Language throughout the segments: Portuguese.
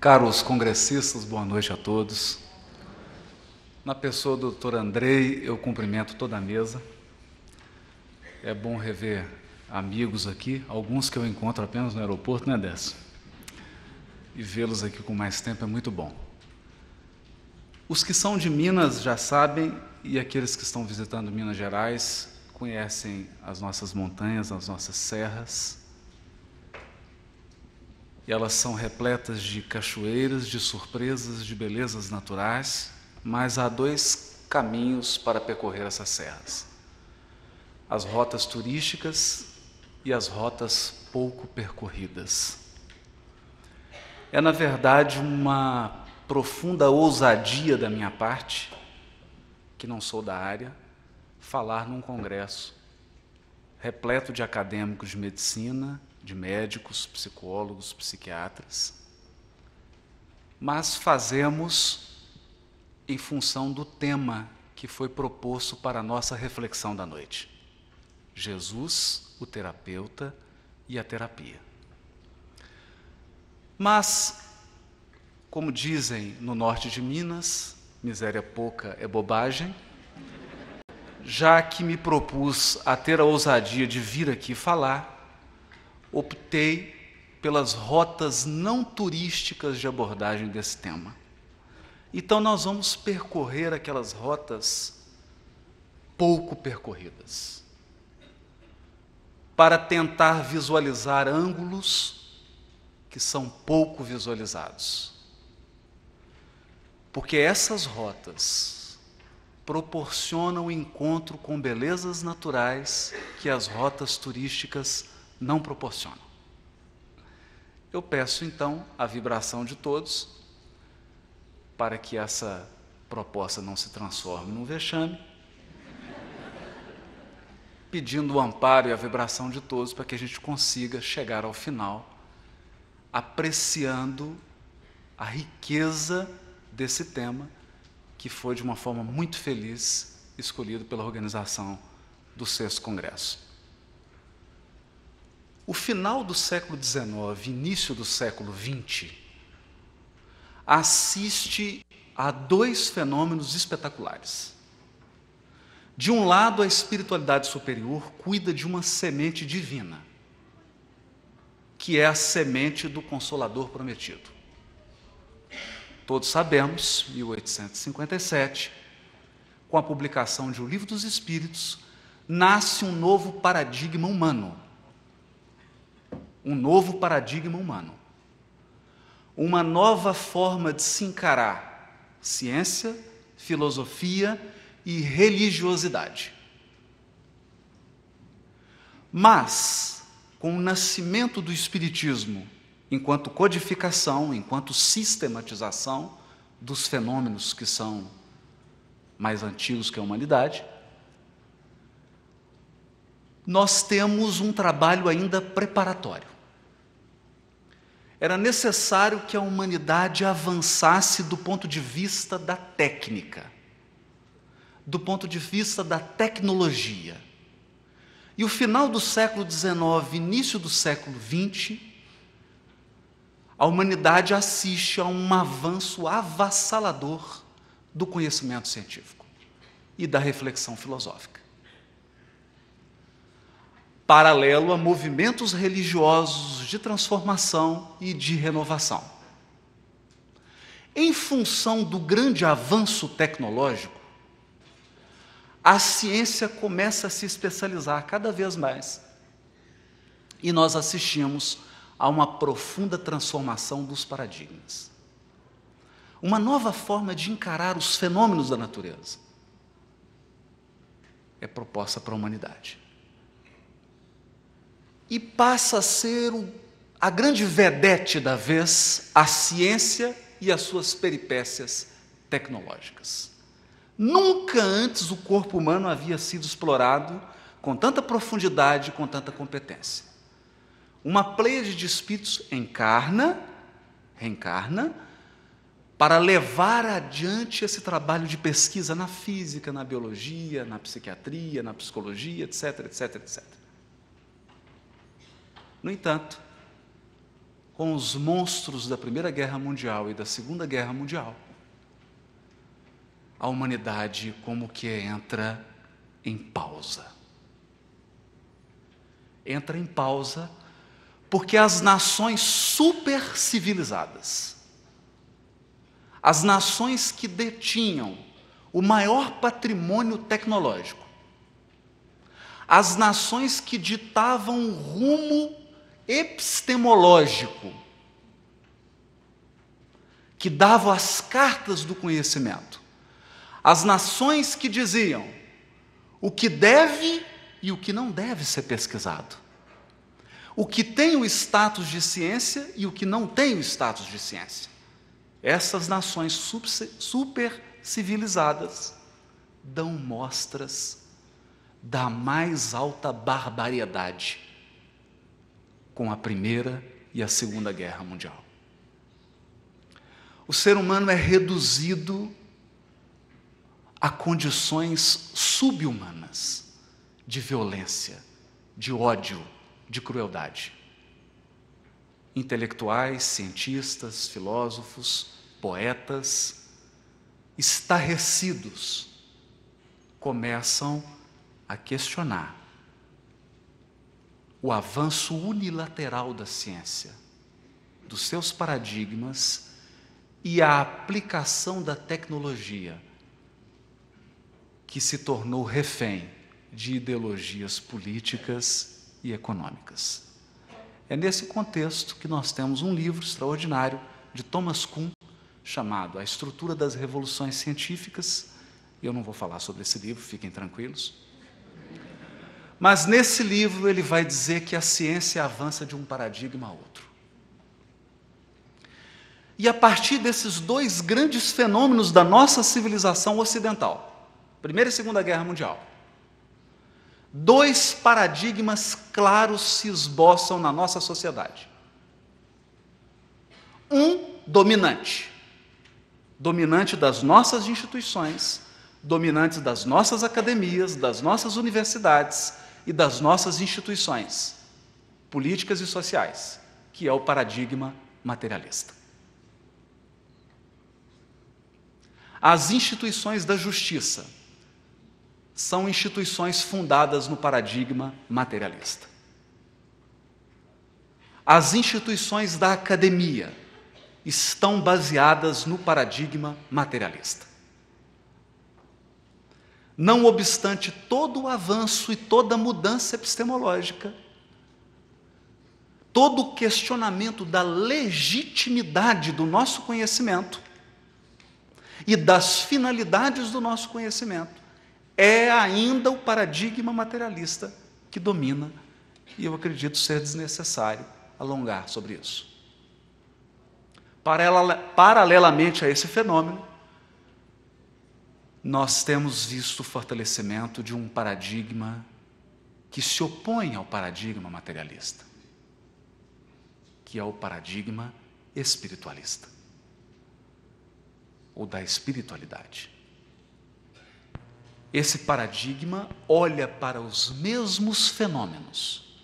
Caros congressistas, boa noite a todos. Na pessoa do Dr. Andrei, eu cumprimento toda a mesa. É bom rever amigos aqui, alguns que eu encontro apenas no aeroporto, né, Décio? E vê-los aqui com mais tempo é muito bom. Os que são de Minas já sabem, e aqueles que estão visitando Minas Gerais conhecem as nossas montanhas, as nossas serras. E elas são repletas de cachoeiras, de surpresas, de belezas naturais, mas há dois caminhos para percorrer essas serras: as rotas turísticas e as rotas pouco percorridas. É, na verdade, uma profunda ousadia da minha parte, que não sou da área, falar num congresso repleto de acadêmicos de medicina, de médicos, psicólogos, psiquiatras, mas fazemos em função do tema que foi proposto para a nossa reflexão da noite: Jesus, o terapeuta e a terapia. Mas, como dizem no norte de Minas, miséria pouca é bobagem. Já que me propus a ter a ousadia de vir aqui falar, optei pelas rotas não turísticas de abordagem desse tema. Então nós vamos percorrer aquelas rotas pouco percorridas, para tentar visualizar ângulos que são pouco visualizados. Porque essas rotas proporcionam o encontro com belezas naturais que as rotas turísticas não proporcionam. Eu peço, então, a vibração de todos, para que essa proposta não se transforme num vexame, pedindo o amparo e a vibração de todos para que a gente consiga chegar ao final, apreciando a riqueza desse tema, que foi, de uma forma muito feliz, escolhido pela organização do 6º Congresso. O final do século XIX, início do século XX, assiste a dois fenômenos espetaculares. De um lado, a espiritualidade superior cuida de uma semente divina, que é a semente do Consolador prometido. Todos sabemos, 1857, com a publicação de O Livro dos Espíritos, nasce um novo paradigma humano. Um novo paradigma humano. Uma nova forma de se encarar ciência, filosofia e religiosidade. Mas, com o nascimento do Espiritismo, enquanto codificação, enquanto sistematização dos fenômenos que são mais antigos que a humanidade, nós temos um trabalho ainda preparatório. Era necessário que a humanidade avançasse do ponto de vista da técnica, do ponto de vista da tecnologia. E o final do século XIX, início do século XX, a humanidade assiste a um avanço avassalador do conhecimento científico e da reflexão filosófica, paralelo a movimentos religiosos de transformação e de renovação. Em função do grande avanço tecnológico, a ciência começa a se especializar cada vez mais. E nós assistimos a uma profunda transformação dos paradigmas. Uma nova forma de encarar os fenômenos da natureza é proposta para a humanidade. E passa a ser a grande vedete da vez, a ciência e as suas peripécias tecnológicas. Nunca antes o corpo humano havia sido explorado com tanta profundidade, com tanta competência. Uma pleiade de espíritos reencarna, para levar adiante esse trabalho de pesquisa na física, na biologia, na psiquiatria, na psicologia, etc, etc, etc. No entanto, com os monstros da Primeira Guerra Mundial e da Segunda Guerra Mundial, a humanidade como que entra em pausa. Entra em pausa porque as nações super civilizadas, as nações que detinham o maior patrimônio tecnológico, as nações que ditavam o rumo epistemológico, que davam as cartas do conhecimento, as nações que diziam o que deve e o que não deve ser pesquisado, o que tem o status de ciência e o que não tem o status de ciência. Essas nações super civilizadas dão mostras da mais alta barbaridade com a Primeira e a Segunda Guerra Mundial. O ser humano é reduzido a condições subhumanas de violência, de ódio, de crueldade. Intelectuais, cientistas, filósofos, poetas, estarrecidos, começam a questionar o avanço unilateral da ciência, dos seus paradigmas e a aplicação da tecnologia, que se tornou refém de ideologias políticas e econômicas. É nesse contexto que nós temos um livro extraordinário de Thomas Kuhn, chamado A Estrutura das Revoluções Científicas. Eu não vou falar sobre esse livro, fiquem tranquilos. Mas nesse livro ele vai dizer que a ciência avança de um paradigma a outro. E a partir desses dois grandes fenômenos da nossa civilização ocidental, Primeira e Segunda Guerra Mundial, dois paradigmas claros se esboçam na nossa sociedade. Um dominante das nossas instituições, dominante das nossas academias, das nossas universidades e das nossas instituições políticas e sociais, que é o paradigma materialista. As instituições da justiça são instituições fundadas no paradigma materialista. As instituições da academia estão baseadas no paradigma materialista. Não obstante todo o avanço e toda a mudança epistemológica, todo o questionamento da legitimidade do nosso conhecimento e das finalidades do nosso conhecimento, é ainda o paradigma materialista que domina, e eu acredito ser desnecessário alongar sobre isso. Paralelamente a esse fenômeno, nós temos visto o fortalecimento de um paradigma que se opõe ao paradigma materialista, que é o paradigma espiritualista, ou da espiritualidade. Esse paradigma olha para os mesmos fenômenos,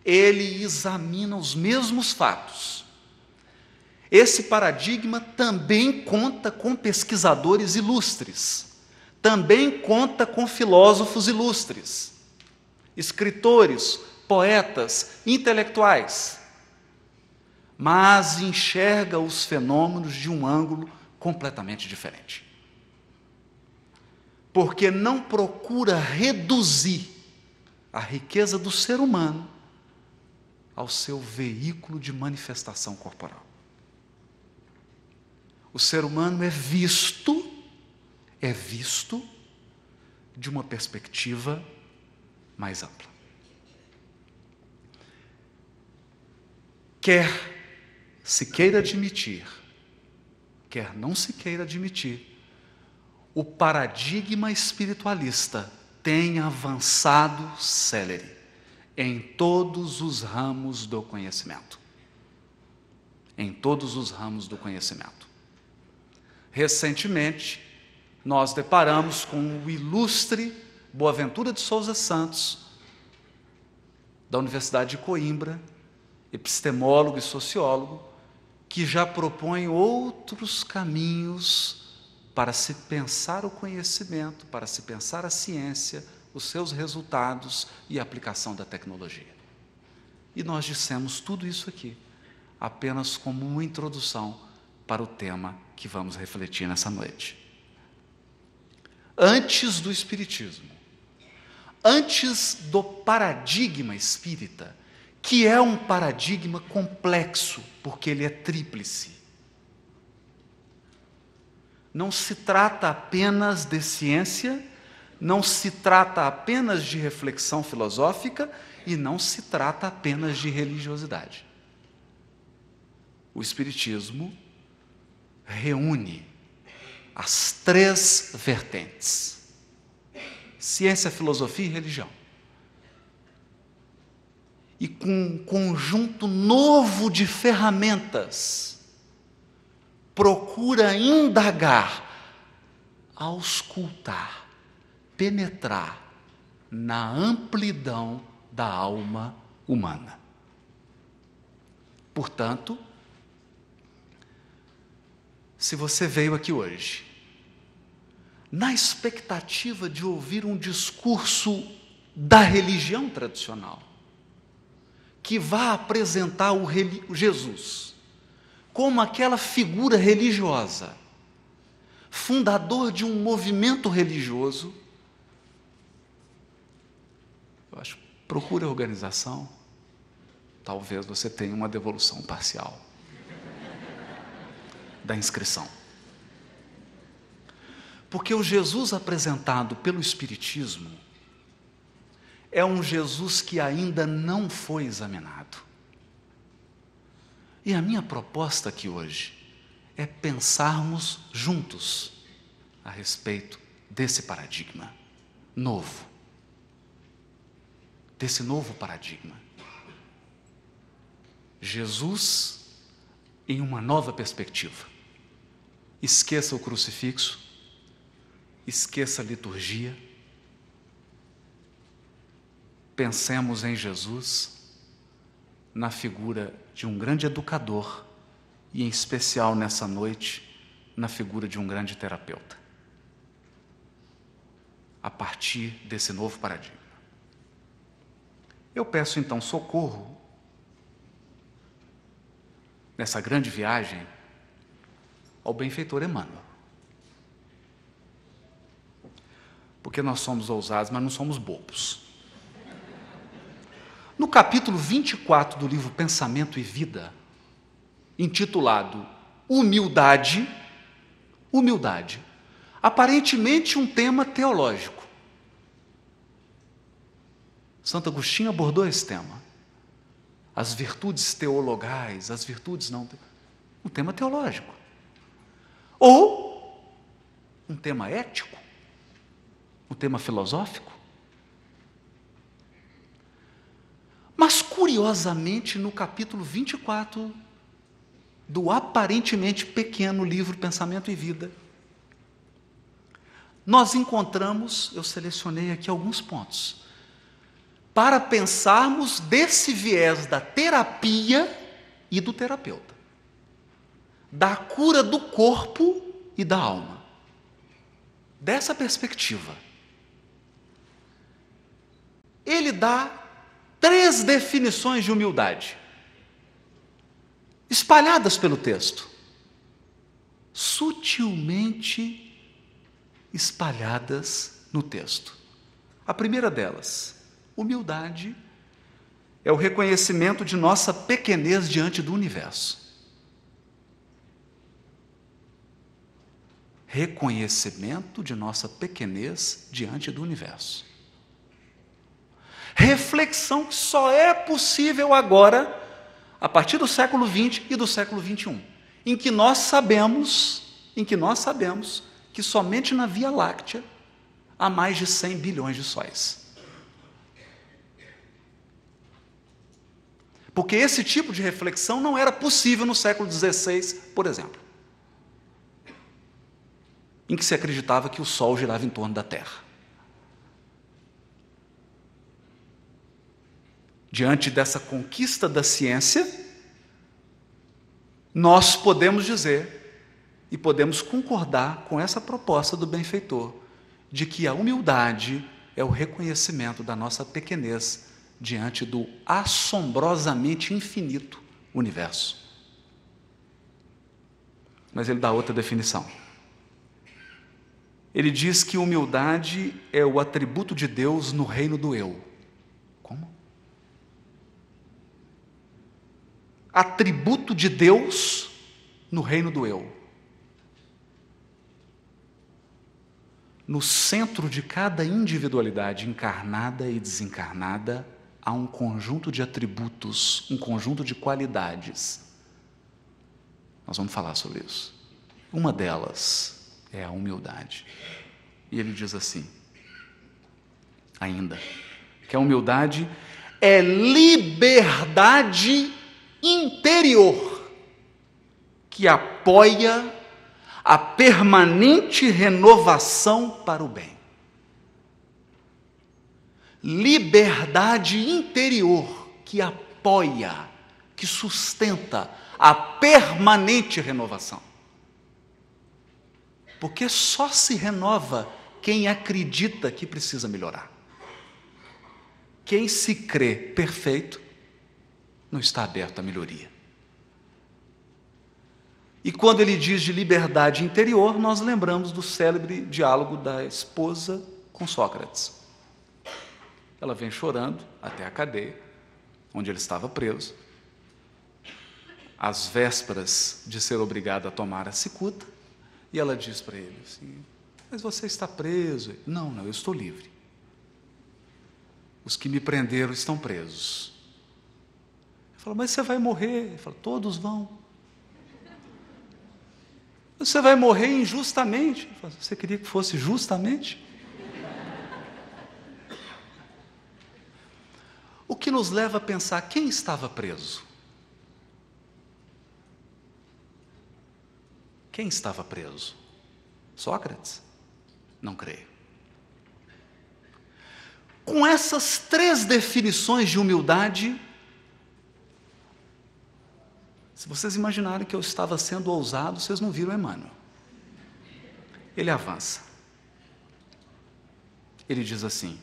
ele examina os mesmos fatos. Esse paradigma também conta com pesquisadores ilustres, também conta com filósofos ilustres, escritores, poetas, intelectuais, mas enxerga os fenômenos de um ângulo completamente diferente. Porque não procura reduzir a riqueza do ser humano ao seu veículo de manifestação corporal. O ser humano é visto de uma perspectiva mais ampla. Quer se queira admitir, quer não se queira admitir, o paradigma espiritualista tem avançado célere em todos os ramos do conhecimento. Em todos os ramos do conhecimento. Recentemente, nós deparamos com o ilustre Boaventura de Souza Santos, da Universidade de Coimbra, epistemólogo e sociólogo, que já propõe outros caminhos para se pensar o conhecimento, para se pensar a ciência, os seus resultados e a aplicação da tecnologia. E nós dissemos tudo isso aqui, apenas como uma introdução para o tema que vamos refletir nessa noite. Antes do Espiritismo, antes do paradigma espírita, que é um paradigma complexo, porque ele é tríplice. Não se trata apenas de ciência, não se trata apenas de reflexão filosófica e não se trata apenas de religiosidade. O Espiritismo reúne as três vertentes: ciência, filosofia e religião. E com um conjunto novo de ferramentas, procura indagar, auscultar, penetrar na amplidão da alma humana. Portanto, se você veio aqui hoje, na expectativa de ouvir um discurso da religião tradicional, que vá apresentar o Jesus como aquela figura religiosa, fundador de um movimento religioso, eu acho, procure a organização, talvez você tenha uma devolução parcial da inscrição. Porque o Jesus apresentado pelo Espiritismo é um Jesus que ainda não foi examinado. E a minha proposta aqui hoje é pensarmos juntos a respeito desse paradigma novo, desse novo paradigma. Jesus em uma nova perspectiva. Esqueça o crucifixo, esqueça a liturgia. Pensemos em Jesus na figura de um grande educador e, em especial nessa noite, na figura de um grande terapeuta. A partir desse novo paradigma. Eu peço então socorro nessa grande viagem ao benfeitor Emmanuel. Porque nós somos ousados, mas não somos bobos. No capítulo 24 do livro Pensamento e Vida, intitulado Humildade, aparentemente um tema teológico. Santo Agostinho abordou esse tema. As virtudes teologais, as virtudes não... Um tema teológico. Ou um tema ético, um tema filosófico. Mas, curiosamente, no capítulo 24 do aparentemente pequeno livro Pensamento e Vida, nós encontramos, eu selecionei aqui alguns pontos, para pensarmos desse viés da terapia e do terapeuta, da cura do corpo e da alma. Dessa perspectiva, ele dá 3 definições de humildade, espalhadas pelo texto, sutilmente espalhadas no texto. A primeira delas, humildade é o reconhecimento de nossa pequenez diante do universo. Reconhecimento de nossa pequenez diante do universo. Reflexão que só é possível agora, a partir do século XX e do século XXI, em que nós sabemos que somente na Via Láctea há mais de 100 bilhões de sóis. Porque esse tipo de reflexão não era possível no século XVI, por exemplo, em que se acreditava que o Sol girava em torno da Terra. Diante dessa conquista da ciência, nós podemos dizer e podemos concordar com essa proposta do benfeitor, de que a humildade é o reconhecimento da nossa pequenez diante do assombrosamente infinito universo. Mas ele dá outra definição. Ele diz que humildade é o atributo de Deus no reino do eu. Como? Atributo de Deus no reino do eu. No centro de cada individualidade encarnada e desencarnada, há um conjunto de atributos, um conjunto de qualidades. Nós vamos falar sobre isso. Uma delas é a humildade. E ele diz assim, ainda, que a humildade é liberdade interior que apoia a permanente renovação para o bem. Liberdade interior que apoia, que sustenta a permanente renovação. Porque só se renova quem acredita que precisa melhorar. Quem se crê perfeito não está aberto à melhoria. E quando ele diz de liberdade interior, nós lembramos do célebre diálogo da esposa com Sócrates. Ela vem chorando até a cadeia, onde ele estava preso, às vésperas de ser obrigado a tomar a cicuta, e ela diz para ele assim, mas você está preso. Não, eu estou livre. Os que me prenderam estão presos. Ele fala, mas você vai morrer. Ele fala, todos vão. Você vai morrer injustamente. Ele fala, você queria que fosse justamente? O que nos leva a pensar, quem estava preso? Quem estava preso? Sócrates? Não creio. Com essas três definições de humildade, se vocês imaginarem que eu estava sendo ousado, vocês não viram Emmanuel. Ele avança. Ele diz assim,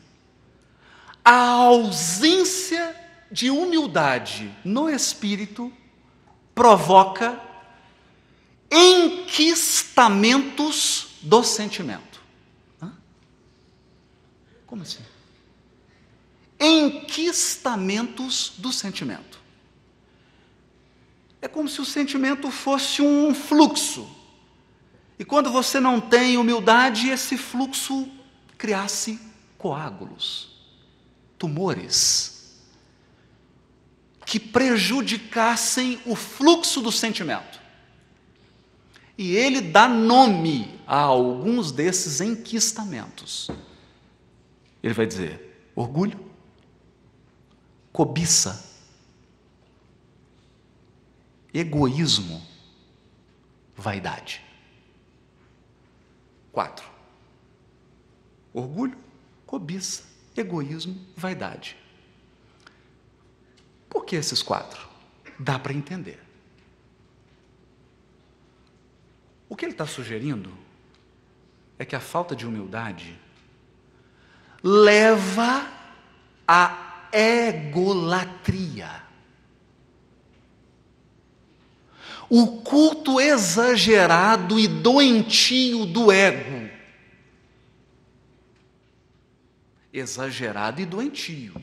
a ausência de humildade no espírito provoca enquistamentos do sentimento. Hã? Como assim? Enquistamentos do sentimento. É como se o sentimento fosse um fluxo. E quando você não tem humildade, esse fluxo criasse coágulos, tumores, que prejudicassem o fluxo do sentimento. E ele dá nome a alguns desses enquistamentos. Ele vai dizer, orgulho, cobiça, egoísmo, vaidade. 4. Orgulho, cobiça, egoísmo, vaidade. Por que esses 4? Dá para entender. O que ele está sugerindo é que a falta de humildade leva à egolatria. O culto exagerado e doentio do ego. Exagerado e doentio.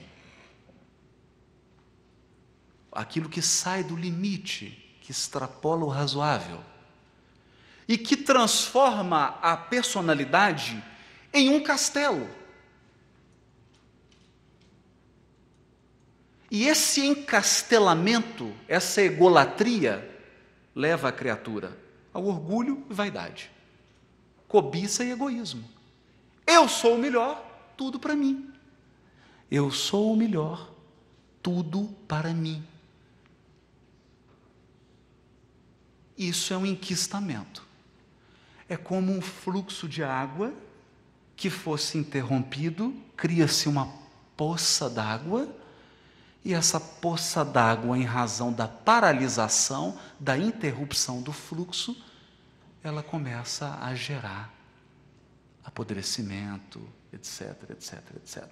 Aquilo que sai do limite, que extrapola o razoável. E que transforma a personalidade em um castelo. E esse encastelamento, essa egolatria, leva a criatura ao orgulho e vaidade, cobiça e egoísmo. Eu sou o melhor, tudo para mim. Eu sou o melhor, tudo para mim. Isso é um enquistamento. É como um fluxo de água que fosse interrompido, cria-se uma poça d'água, E essa poça d'água, em razão da paralisação, da interrupção do fluxo, ela começa a gerar apodrecimento, etc, etc, etc.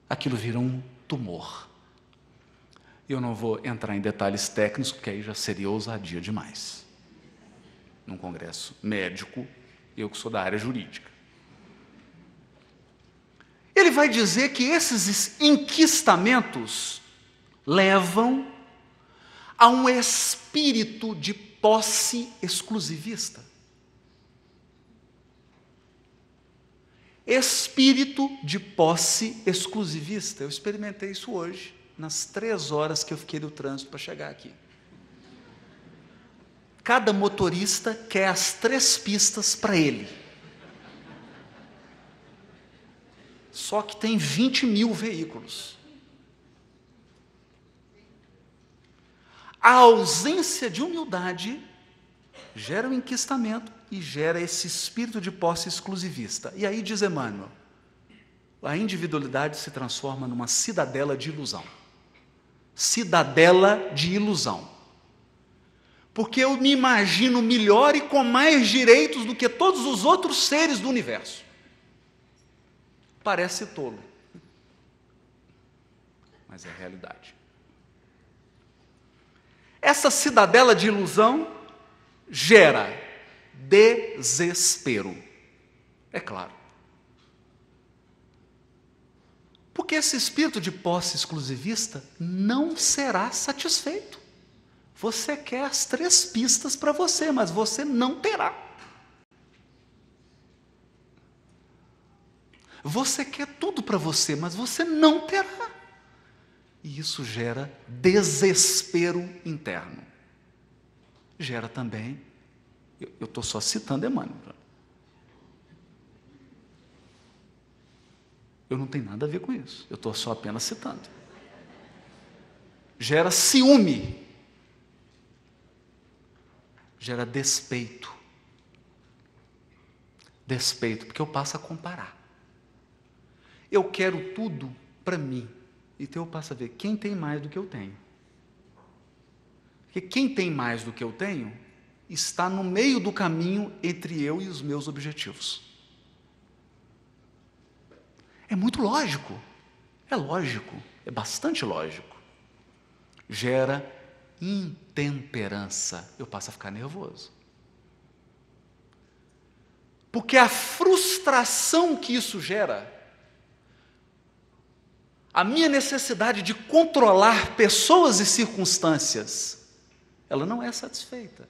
Aquilo vira um tumor. Eu não vou entrar em detalhes técnicos, porque aí já seria ousadia demais. Num congresso médico, eu que sou da área jurídica. Ele vai dizer que esses enquistamentos levam a um espírito de posse exclusivista. Espírito de posse exclusivista. Eu experimentei isso hoje, nas 3 horas que eu fiquei no trânsito para chegar aqui. Cada motorista quer as 3 pistas para ele. Só que tem 20 mil veículos. A ausência de humildade gera um enquistamento e gera esse espírito de posse exclusivista. E aí diz Emmanuel, a individualidade se transforma numa cidadela de ilusão. Cidadela de ilusão. Porque eu me imagino melhor e com mais direitos do que todos os outros seres do universo. Parece tolo, mas é realidade. Essa cidadela de ilusão gera desespero, é claro. Porque esse espírito de posse exclusivista não será satisfeito. Você quer as 3 pistas para você, mas você não terá. Você quer tudo para você, mas você não terá. E isso gera desespero interno. Gera também, eu estou só citando Emmanuel. Eu não tenho nada a ver com isso, eu estou só apenas citando. Gera ciúme. Gera despeito. Despeito, porque eu passo a comparar. Eu quero tudo para mim. Então eu passo a ver quem tem mais do que eu tenho. Porque quem tem mais do que eu tenho está no meio do caminho entre eu e os meus objetivos. É muito lógico. É lógico. É bastante lógico. Gera intemperança. Eu passo a ficar nervoso. Porque a frustração que isso gera, a minha necessidade de controlar pessoas e circunstâncias, ela não é satisfeita.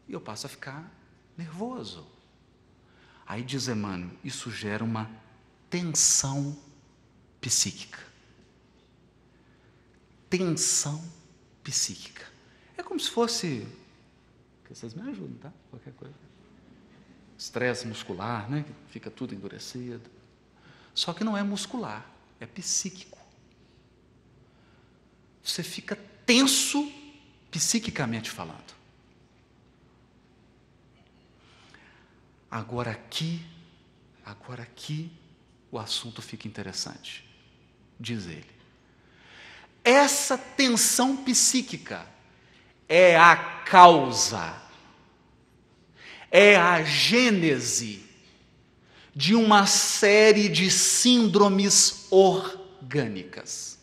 E eu passo a ficar nervoso. Aí diz Emmanuel, isso gera uma tensão psíquica. Tensão psíquica. É como se fosse, vocês me ajudam, tá? Qualquer coisa. Estresse muscular, né? Fica tudo endurecido. Só que não é muscular. É psíquico. Você fica tenso psiquicamente falando. Agora aqui, o assunto fica interessante. Diz ele. Essa tensão psíquica é a causa, é a gênese de uma série de síndromes orgânicas.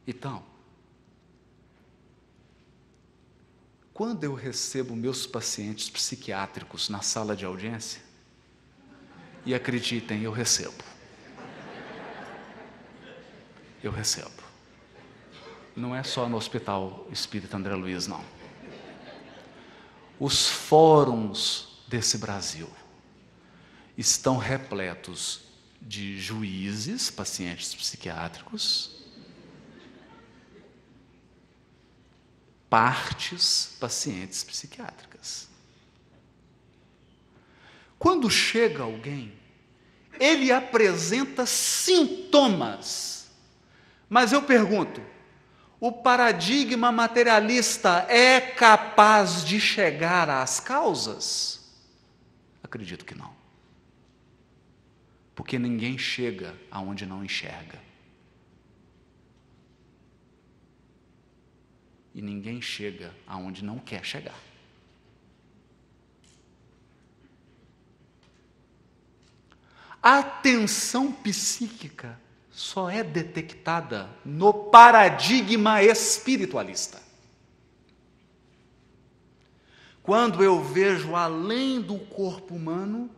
Então, quando eu recebo meus pacientes psiquiátricos na sala de audiência, e acreditem, eu recebo. Eu recebo. Não é só no Hospital Espírita André Luiz, não. Os fóruns desse Brasil estão repletos de juízes, pacientes psiquiátricos, partes, pacientes psiquiátricas. Quando chega alguém, ele apresenta sintomas, mas eu pergunto, o paradigma materialista é capaz de chegar às causas? Acredito que não. Porque ninguém chega aonde não enxerga. E ninguém chega aonde não quer chegar. A tensão psíquica só é detectada no paradigma espiritualista. Quando eu vejo além do corpo humano,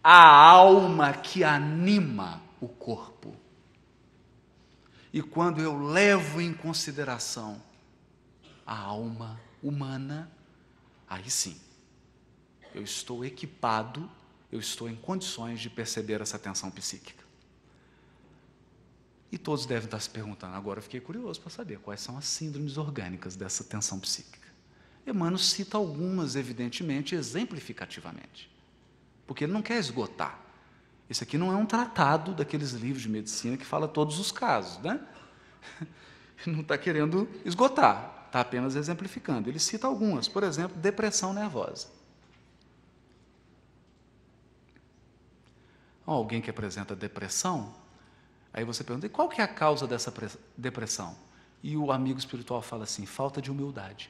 a alma que anima o corpo. E quando eu levo em consideração a alma humana, aí sim, eu estou equipado, eu estou em condições de perceber essa tensão psíquica. E todos devem estar se perguntando, agora eu fiquei curioso para saber quais são as síndromes orgânicas dessa tensão psíquica. Emmanuel cita algumas, evidentemente, exemplificativamente, porque ele não quer esgotar. Esse aqui não é um tratado daqueles livros de medicina que fala todos os casos, né? Ele não está querendo esgotar, está apenas exemplificando. Ele cita algumas, por exemplo, depressão nervosa. Alguém que apresenta depressão, aí você pergunta, e qual que é a causa dessa depressão? E o amigo espiritual fala assim, falta de humildade.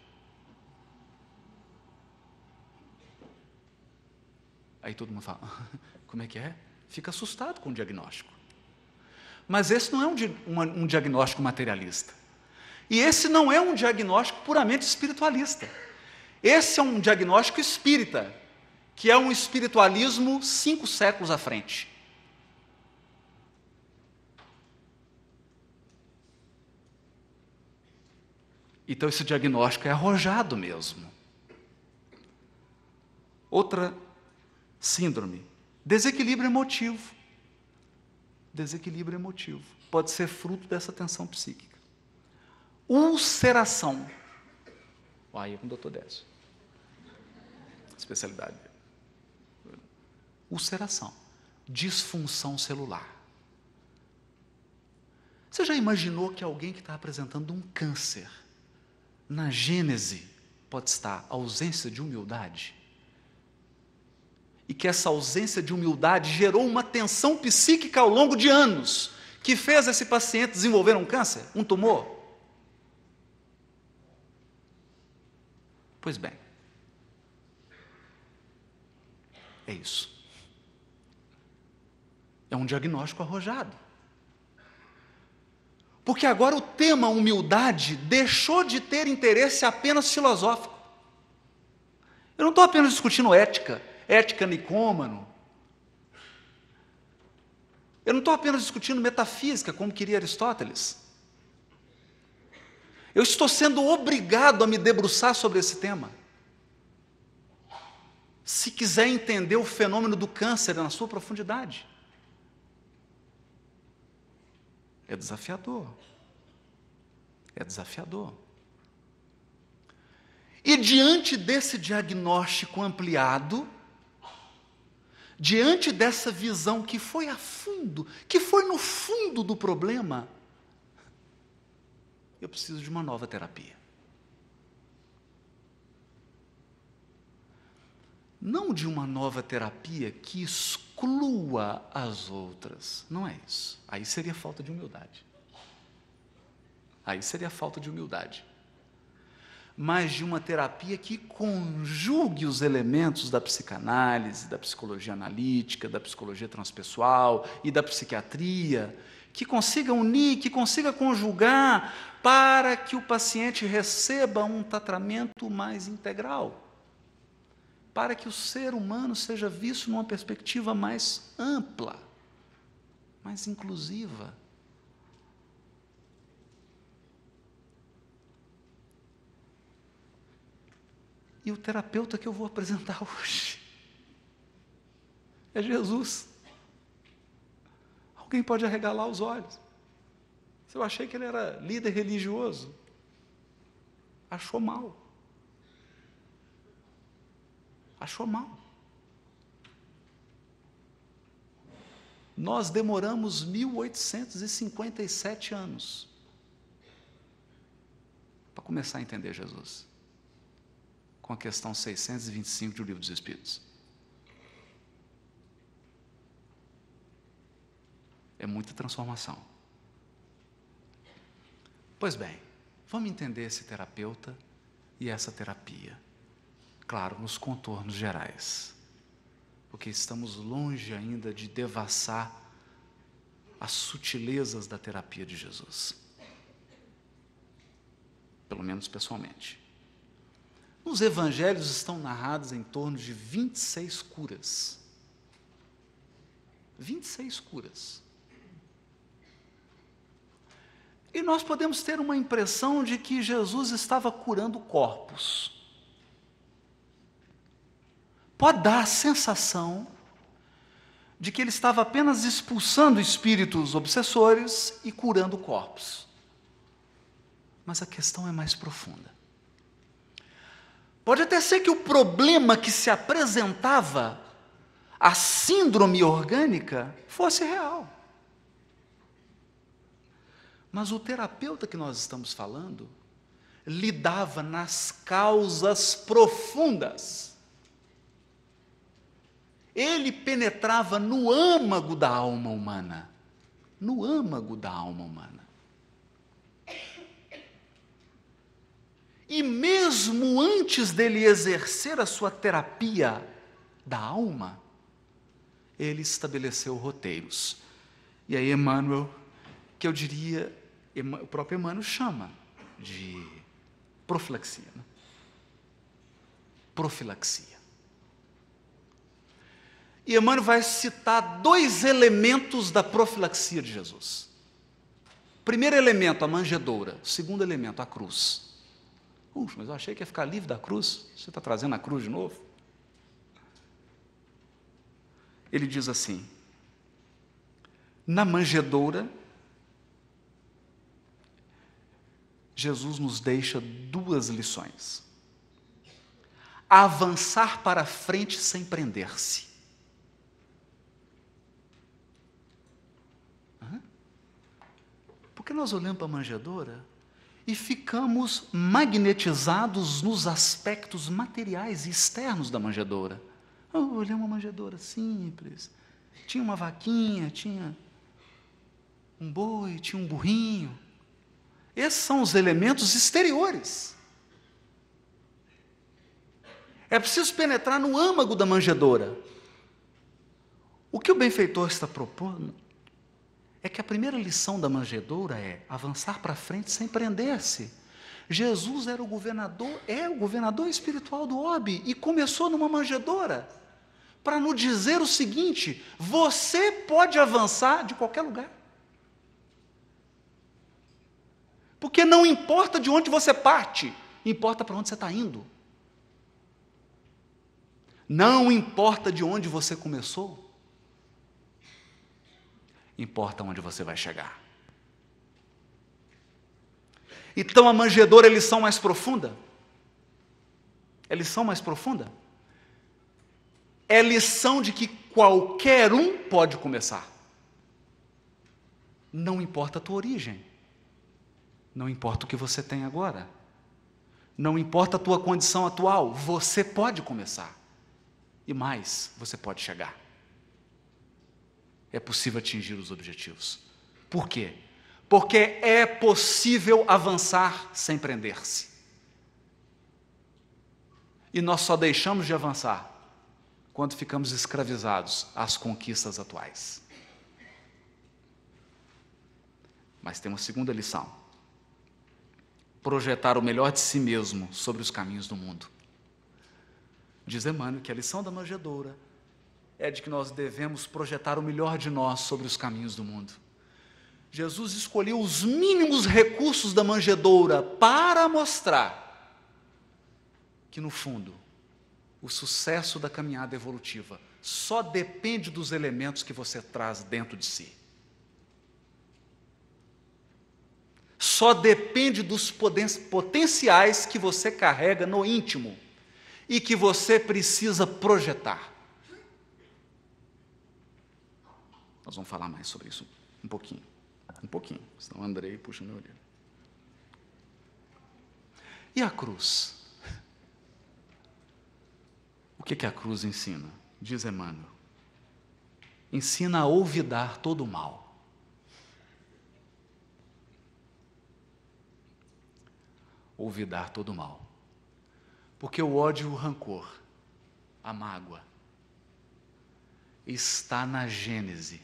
Aí todo mundo fala, como é que é? Fica assustado com o diagnóstico. Mas esse não é um diagnóstico materialista. E esse não é um diagnóstico puramente espiritualista. Esse é um diagnóstico espírita, que é um espiritualismo 5 séculos à frente. Então esse diagnóstico é arrojado mesmo. Outra síndrome, desequilíbrio emotivo. Desequilíbrio emotivo. Pode ser fruto dessa tensão psíquica. Ulceração. Aí é com o doutor Décio. Especialidade. Ulceração. Disfunção celular. Você já imaginou que alguém que está apresentando um câncer, na gênese, pode estar ausência de humildade? E que essa ausência de humildade gerou uma tensão psíquica ao longo de anos, que fez esse paciente desenvolver um câncer, um tumor? Pois bem, é isso. É um diagnóstico arrojado. Porque agora o tema humildade deixou de ter interesse apenas filosófico. Eu não estou apenas discutindo ética nicômano. Eu não estou apenas discutindo metafísica, como queria Aristóteles. Eu estou sendo obrigado a me debruçar sobre esse tema. Se quiser entender o fenômeno do câncer na sua profundidade. É desafiador. É desafiador. E diante desse diagnóstico ampliado, diante dessa visão que foi a fundo, que foi no fundo do problema, eu preciso de uma nova terapia. Não de uma nova terapia que exclua as outras. Não é isso. Aí seria falta de humildade. Aí seria falta de humildade. Mas de uma terapia que conjugue os elementos da psicanálise, da psicologia analítica, da psicologia transpessoal e da psiquiatria, que consiga unir, que consiga conjugar para que o paciente receba um tratamento mais integral, para que o ser humano seja visto numa perspectiva mais ampla, mais inclusiva. E o terapeuta que eu vou apresentar hoje é Jesus. Alguém pode arregalar os olhos. Se eu achei que ele era líder religioso, achou mal. Achou mal. Nós demoramos 1857 anos para começar a entender Jesus, com a questão 625 do Livro dos Espíritos. É muita transformação. Pois bem, vamos entender esse terapeuta e essa terapia. Claro, nos contornos gerais. Porque estamos longe ainda de devassar as sutilezas da terapia de Jesus. Pelo menos pessoalmente. Nos evangelhos estão narrados em torno de 26 curas. 26 curas. E nós podemos ter uma impressão de que Jesus estava curando corpos. Pode dar a sensação de que ele estava apenas expulsando espíritos obsessores e curando corpos. Mas a questão é mais profunda. Pode até ser que o problema que se apresentava, a síndrome orgânica, fosse real. Mas o terapeuta que nós estamos falando lidava nas causas profundas. Ele penetrava no âmago da alma humana. No âmago da alma humana. E mesmo antes dele exercer a sua terapia da alma, ele estabeleceu roteiros. E aí Emmanuel, que eu diria, o próprio Emmanuel chama de profilaxia. Né? Profilaxia. E Emmanuel vai citar 2 elementos da profilaxia de Jesus. Primeiro elemento, a manjedoura. Segundo elemento, a cruz. Mas eu achei que ia ficar livre da cruz. Você está trazendo a cruz de novo? Ele diz assim, na manjedoura, Jesus nos deixa 2 lições. Avançar para frente sem prender-se. Porque nós olhamos para a manjedoura e ficamos magnetizados nos aspectos materiais e externos da manjedoura. Eu olhei uma manjedoura simples, tinha uma vaquinha, tinha um boi, tinha um burrinho. Esses são os elementos exteriores. É preciso penetrar no âmago da manjedoura. O que o benfeitor está propondo é que a primeira lição da manjedoura é avançar para frente sem prender-se. Jesus era o governador, é o governador espiritual do orbe e começou numa manjedoura para nos dizer o seguinte: você pode avançar de qualquer lugar. Porque não importa de onde você parte, importa para onde você está indo. Não importa de onde você começou, importa onde você vai chegar. Então a manjedoura é lição mais profunda? É lição mais profunda? É lição de que qualquer um pode começar. Não importa a tua origem. Não importa o que você tem agora. Não importa a tua condição atual. Você pode começar. E mais, você pode chegar. É possível atingir os objetivos. Por quê? Porque é possível avançar sem prender-se. E nós só deixamos de avançar quando ficamos escravizados às conquistas atuais. Mas tem uma segunda lição. Projetar o melhor de si mesmo sobre os caminhos do mundo. Diz Emmanuel que a lição da manjedoura é de que nós devemos projetar o melhor de nós sobre os caminhos do mundo. Jesus escolheu os mínimos recursos da manjedoura para mostrar que, no fundo, o sucesso da caminhada evolutiva só depende dos elementos que você traz dentro de si. Só depende dos potenciais que você carrega no íntimo e que você precisa projetar. Nós vamos falar mais sobre isso um pouquinho, senão o Andrei puxa meu olho. E a cruz? O que a cruz ensina? Diz Emmanuel. Ensina a olvidar todo o mal. olvidar todo o mal. Porque o ódio e o rancor, a mágoa, está na gênese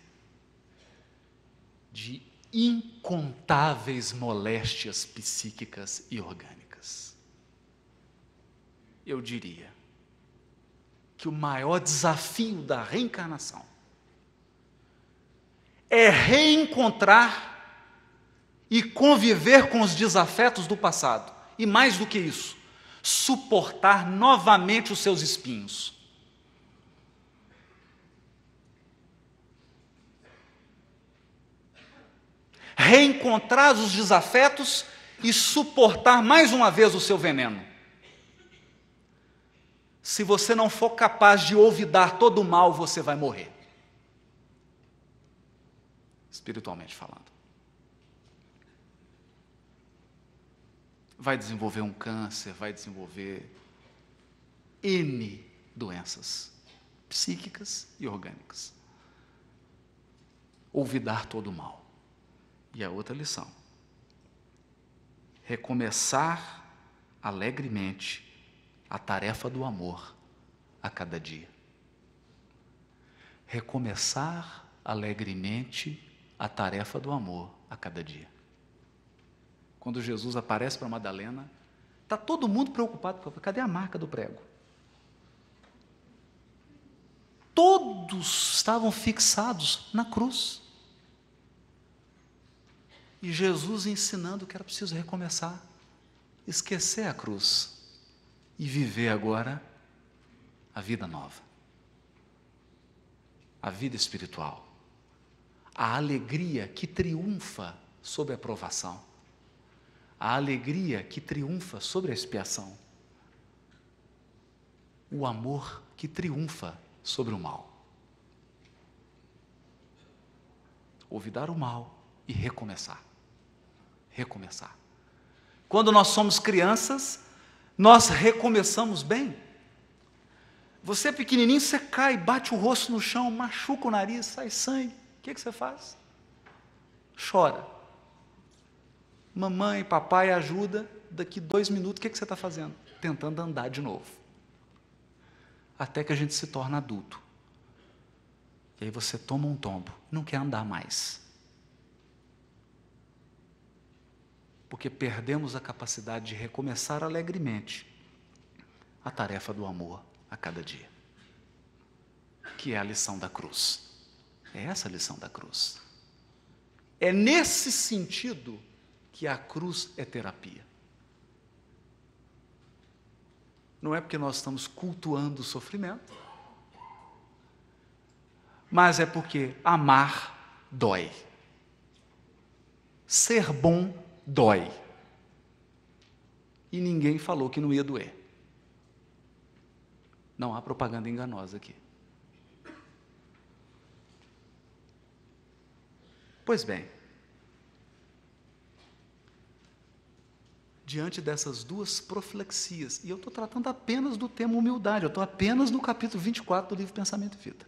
de incontáveis moléstias psíquicas e orgânicas. Eu diria que o maior desafio da reencarnação é reencontrar e conviver com os desafetos do passado. E mais do que isso, suportar novamente os seus espinhos. Reencontrar os desafetos e suportar mais uma vez o seu veneno. Se você não for capaz de olvidar todo o mal, você vai morrer. Espiritualmente falando. Vai desenvolver um câncer, vai desenvolver N doenças psíquicas e orgânicas. Olvidar todo o mal. E a outra lição: recomeçar alegremente a tarefa do amor a cada dia. Recomeçar alegremente a tarefa do amor a cada dia. Quando Jesus aparece para Madalena, está todo mundo preocupado, cadê a marca do prego? Todos estavam fixados na cruz. E Jesus ensinando que era preciso recomeçar, esquecer a cruz e viver agora a vida nova, a vida espiritual, a alegria que triunfa sobre a provação, a alegria que triunfa sobre a expiação, o amor que triunfa sobre o mal. Olvidar o mal e recomeçar. Recomeçar. Quando nós somos crianças, nós recomeçamos bem. Você é pequenininho, você cai, bate o rosto no chão, machuca o nariz, sai sangue. O que você faz? Chora. Mamãe, papai ajuda, daqui 2 minutos, o que você está fazendo? Tentando andar de novo. Até que a gente se torna adulto. E aí você toma um tombo, não quer andar mais. Porque perdemos a capacidade de recomeçar alegremente a tarefa do amor a cada dia, que é a lição da cruz. É essa a lição da cruz. É nesse sentido que a cruz é terapia. Não é porque nós estamos cultuando o sofrimento, mas é porque amar dói. Ser bom dói. E ninguém falou que não ia doer. Não há propaganda enganosa aqui. Pois bem, diante dessas duas profilaxias, e eu estou tratando apenas do tema humildade, eu estou apenas no capítulo 24 do livro Pensamento e Vida.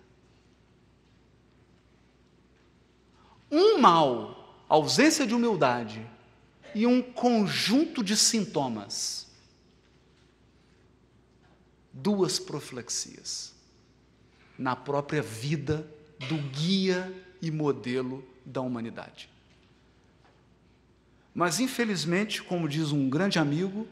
Um mal, ausência de humildade, e um conjunto de sintomas. Duas profilaxias na própria vida do guia e modelo da humanidade. Mas, infelizmente, como diz um grande amigo,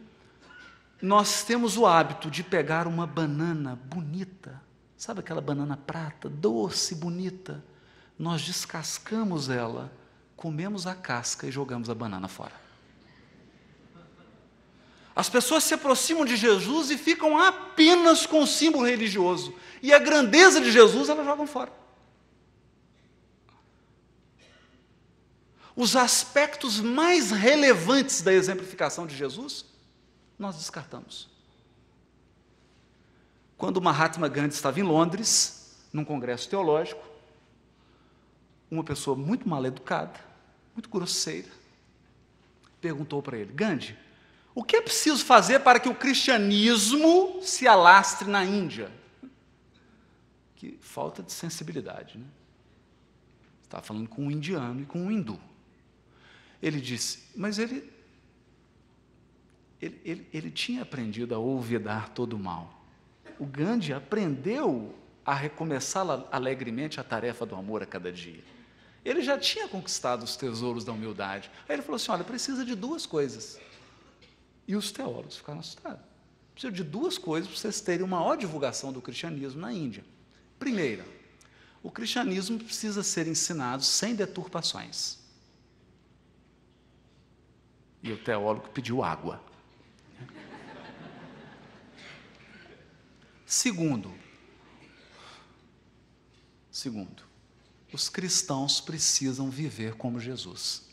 nós temos o hábito de pegar uma banana bonita, sabe aquela banana prata, doce, bonita, nós descascamos ela, comemos a casca e jogamos a banana fora. As pessoas se aproximam de Jesus e ficam apenas com o símbolo religioso. E a grandeza de Jesus elas jogam fora. Os aspectos mais relevantes da exemplificação de Jesus, nós descartamos. Quando Mahatma Gandhi estava em Londres, num congresso teológico, uma pessoa muito mal educada, muito grosseira, perguntou para ele: Gandhi, o que é preciso fazer para que o cristianismo se alastre na Índia? Que falta de sensibilidade, né? Estava falando com um indiano e com um hindu. Ele disse, mas ele ele tinha aprendido a olvidar todo o mal. O Gandhi aprendeu a recomeçar alegremente a tarefa do amor a cada dia. Ele já tinha conquistado os tesouros da humildade. Aí ele falou assim, olha, precisa de duas coisas. E os teólogos ficaram assustados. Precisa de duas coisas para vocês terem uma maior divulgação do cristianismo na Índia. Primeira, o cristianismo precisa ser ensinado sem deturpações. E o teólogo pediu água. Segundo, os cristãos precisam viver como Jesus.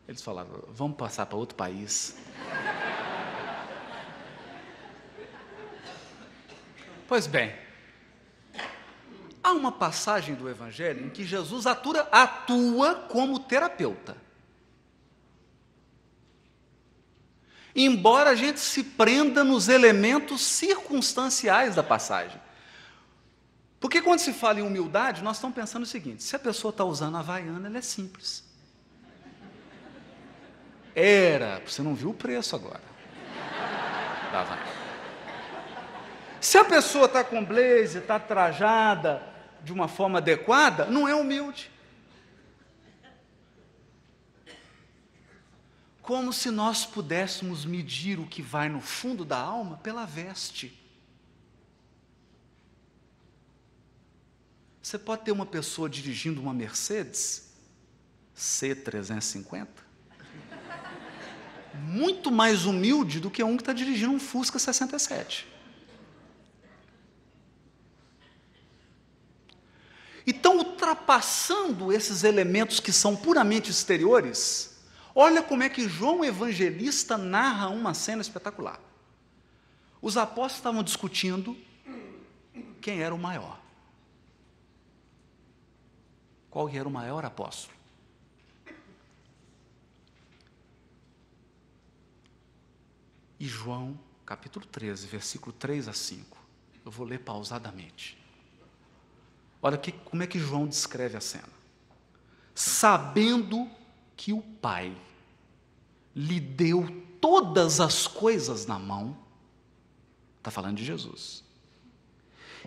Eles falaram, vamos passar para outro país. Pois bem, há uma passagem do Evangelho em que Jesus atua como terapeuta. Embora a gente se prenda nos elementos circunstanciais da passagem. Porque quando se fala em humildade, nós estamos pensando o seguinte, se a pessoa está usando a havaiana, ela é simples. Você não viu o preço agora da havaiana. Se a pessoa está com blazer, está trajada de uma forma adequada, não é humilde. Como se nós pudéssemos medir o que vai no fundo da alma pela veste. Você pode ter uma pessoa dirigindo uma Mercedes C350, muito mais humilde do que um que está dirigindo um Fusca 67. Então, ultrapassando esses elementos que são puramente exteriores, olha como é que João Evangelista narra uma cena espetacular. Os apóstolos estavam discutindo quem era o maior. Qual era o maior apóstolo? E João, capítulo 13, versículo 3 a 5. Eu vou ler pausadamente. Olha como é que João descreve a cena. Sabendo que o Pai lhe deu todas as coisas na mão, está falando de Jesus,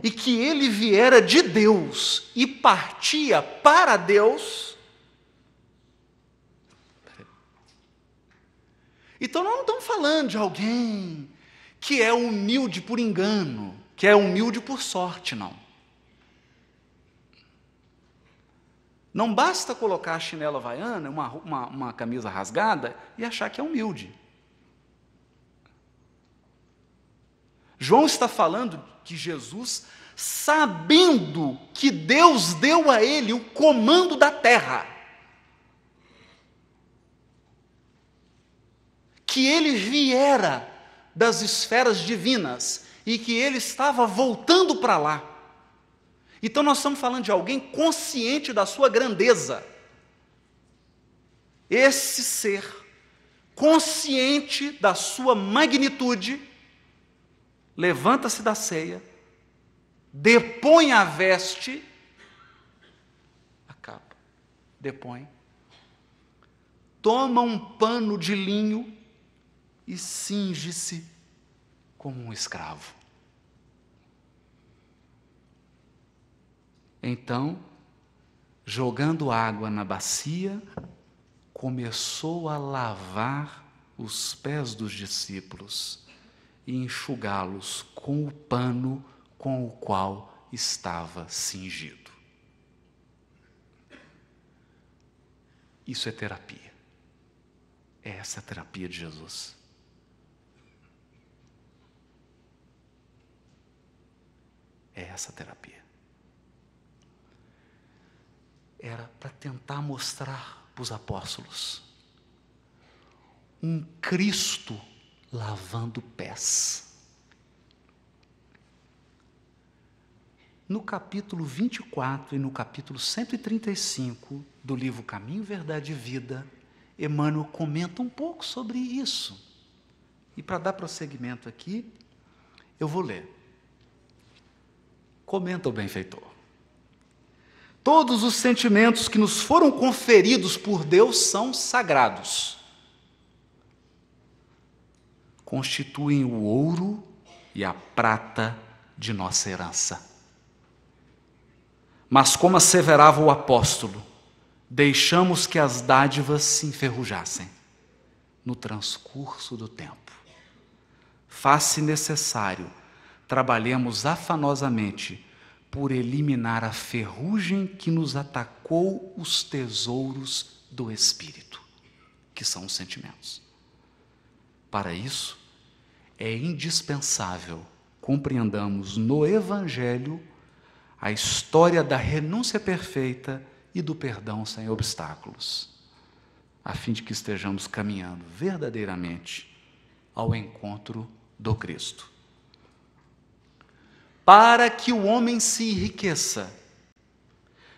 e que ele viera de Deus e partia para Deus. Então nós não estamos falando de alguém que é humilde por engano, que é humilde por sorte, não. Não basta colocar a chinela havaiana, uma camisa rasgada e achar que é humilde. João está falando que Jesus, sabendo que Deus deu a ele o comando da terra, que ele viera das esferas divinas e que ele estava voltando para lá. Então nós estamos falando de alguém consciente da sua grandeza. Esse ser, consciente da sua magnitude, levanta-se da ceia, depõe a veste, a capa, depõe, toma um pano de linho e cinge-se como um escravo. Então, jogando água na bacia, começou a lavar os pés dos discípulos e enxugá-los com o pano com o qual estava cingido. Isso é terapia. É essa a terapia de Jesus. É essa a terapia. Era para tentar mostrar para os apóstolos um Cristo lavando pés. No capítulo 24 e no capítulo 135 do livro Caminho, Verdade e Vida, Emmanuel comenta um pouco sobre isso. E para dar prosseguimento aqui, eu vou ler. Comenta o benfeitor. Todos os sentimentos que nos foram conferidos por Deus são sagrados. constituem o ouro e a prata de nossa herança. Mas, como asseverava o apóstolo, deixamos que as dádivas se enferrujassem no transcurso do tempo. Faz-se necessário trabalhemos afanosamente por eliminar a ferrugem que nos atacou os tesouros do Espírito, que são os sentimentos. Para isso, é indispensável compreendamos no Evangelho a história da renúncia perfeita e do perdão sem obstáculos, a fim de que estejamos caminhando verdadeiramente ao encontro do Cristo. Para que o homem se enriqueça,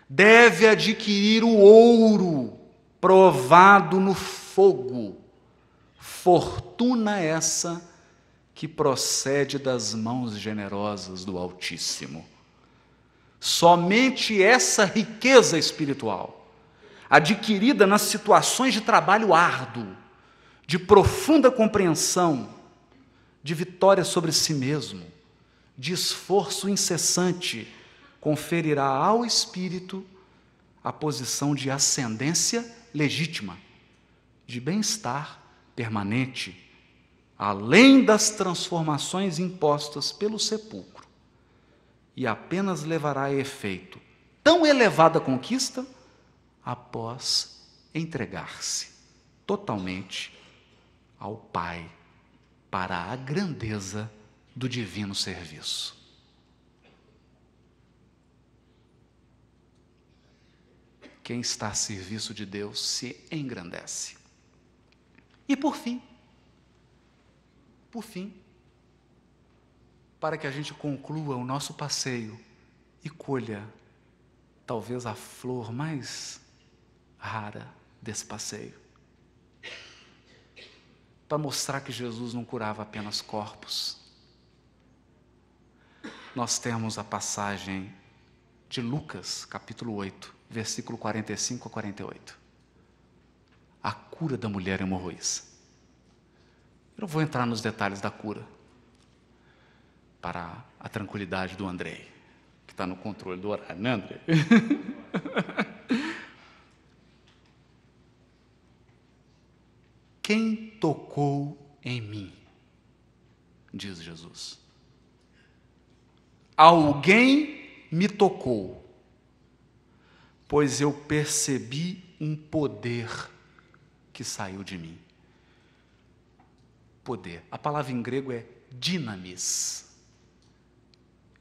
deve adquirir o ouro provado no fogo, fortuna essa que procede das mãos generosas do Altíssimo. Somente essa riqueza espiritual, adquirida nas situações de trabalho árduo, de profunda compreensão, de vitória sobre si mesmo, de esforço incessante, conferirá ao espírito a posição de ascendência legítima, de bem-estar permanente, além das transformações impostas pelo sepulcro, e apenas levará a efeito tão elevada conquista após entregar-se totalmente ao Pai para a grandeza do divino serviço. Quem está a serviço de Deus se engrandece. E por fim, para que a gente conclua o nosso passeio e colha talvez a flor mais rara desse passeio, para mostrar que Jesus não curava apenas corpos, nós temos a passagem de Lucas, capítulo 8, versículo 45 a 48. A cura da mulher hemorroíça. Eu não vou entrar nos detalhes da cura, para a tranquilidade do Andrei, que está no controle do horário, né, Andrei? Quem tocou em mim? Diz Jesus. Alguém me tocou, pois eu percebi um poder que saiu de mim. Poder. A palavra em grego é dinamis.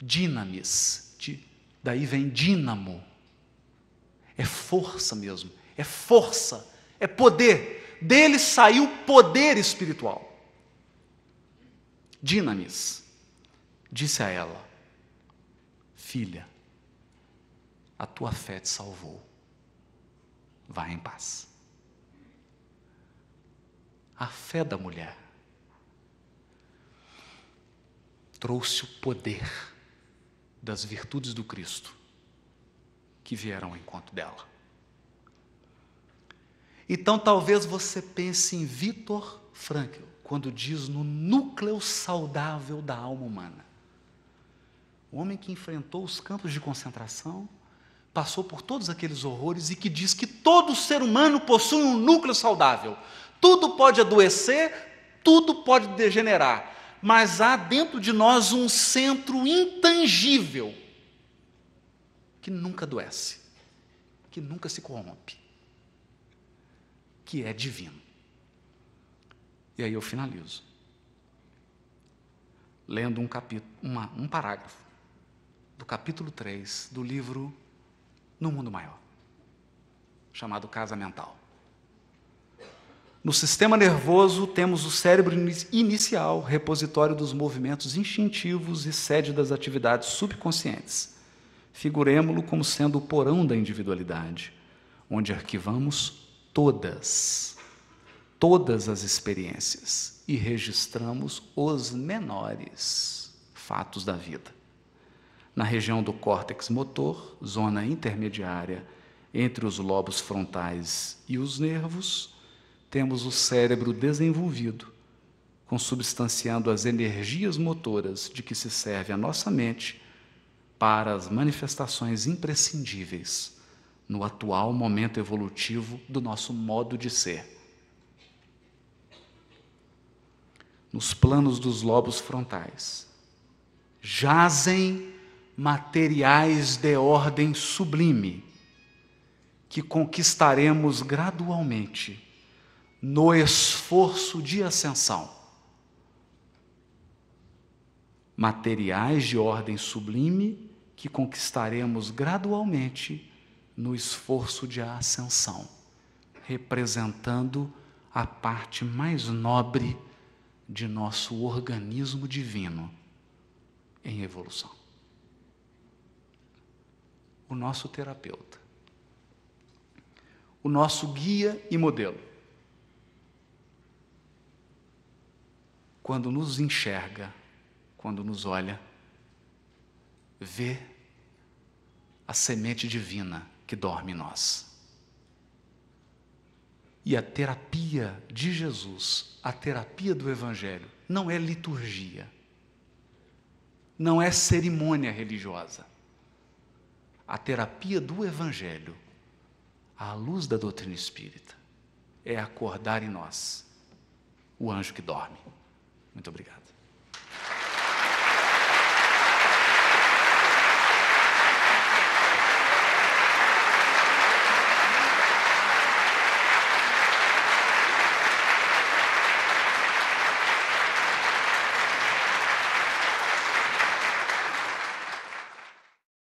Dinamis. Daí vem dínamo. É força mesmo. É força. É poder. Dele saiu poder espiritual. Dinamis. Disse a ela: filha, a tua fé te salvou. Vá em paz. A fé da mulher trouxe o poder das virtudes do Cristo que vieram ao encontro dela. Então talvez você pense em Viktor Frankl, quando diz no núcleo saudável da alma humana. O homem que enfrentou os campos de concentração, passou por todos aqueles horrores e que diz que todo ser humano possui um núcleo saudável. Tudo pode adoecer, tudo pode degenerar, mas há dentro de nós um centro intangível que nunca adoece, que nunca se corrompe, que é divino. E aí eu finalizo lendo um parágrafo do capítulo 3 do livro No Mundo Maior, chamado Casa Mental. No sistema nervoso temos o cérebro inicial, repositório dos movimentos instintivos e sede das atividades subconscientes. Figuremo-lo como sendo o porão da individualidade, onde arquivamos todas as experiências e registramos os menores fatos da vida. Na região do córtex motor, zona intermediária entre os lobos frontais e os nervos, temos o cérebro desenvolvido, consubstanciando as energias motoras de que se serve a nossa mente para as manifestações imprescindíveis no atual momento evolutivo do nosso modo de ser. Nos planos dos lobos frontais jazem materiais de ordem sublime que conquistaremos gradualmente no esforço de ascensão. Materiais de ordem sublime que conquistaremos gradualmente no esforço de ascensão, representando a parte mais nobre de nosso organismo divino em evolução. O nosso terapeuta, o nosso guia e modelo, quando nos enxerga, quando nos olha, vê a semente divina que dorme em nós. E a terapia de Jesus, a terapia do Evangelho, não é liturgia, não é cerimônia religiosa. A terapia do Evangelho, à luz da doutrina espírita, é acordar em nós o anjo que dorme. Muito obrigado.